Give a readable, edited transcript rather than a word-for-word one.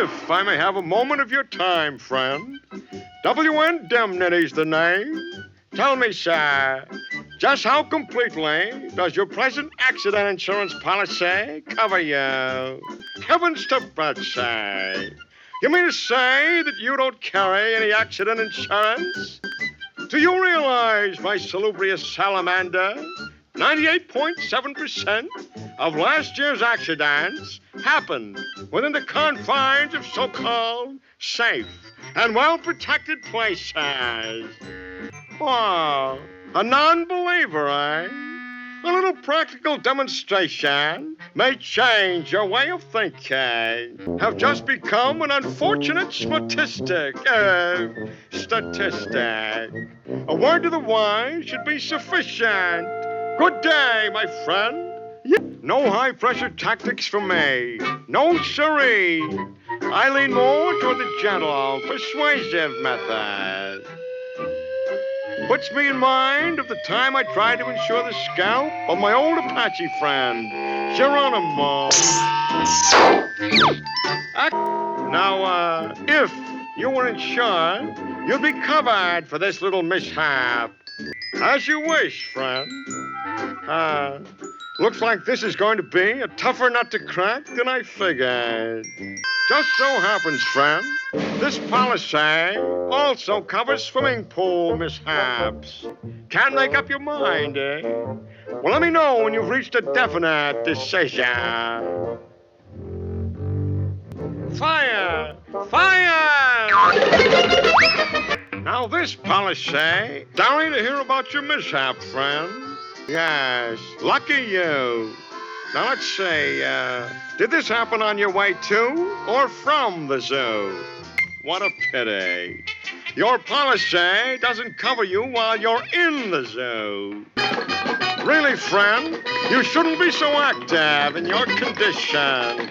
If I may have a moment of your time, friend. W. Indemnity's the name. Tell me, sir, just how completely does your present accident insurance policy cover you? Heavens to birdseye. You mean to say that you don't carry any accident insurance? Do you realize, my salubrious salamander, 98.7% of last year's accidents happened within the confines of so-called safe and well-protected places? Oh, a non-believer, eh? A little practical demonstration may change your way of thinking. Have just become an unfortunate statistic. A word to the wise should be sufficient. Good day, my friend. No high-pressure tactics for me. No siree. I lean more toward the gentle, persuasive method. Puts me in mind of the time I tried to insure the scalp of my old Apache friend, Geronimo. Now, if you were insured, you'd be covered for this little mishap. As you wish, friend. Looks like this is going to be a tougher nut to crack than I figured. Just so happens, friend, this policy also covers swimming pool mishaps. Can't make up your mind, eh? Well, let me know when you've reached a definite decision. Fire! Fire! Now, this policy, sorry to hear about your mishap, friend. Yes, lucky you. Now, let's see, did this happen on your way to or from the zoo? What a pity. Your policy doesn't cover you while you're in the zoo. Really, friend, you shouldn't be so active in your condition.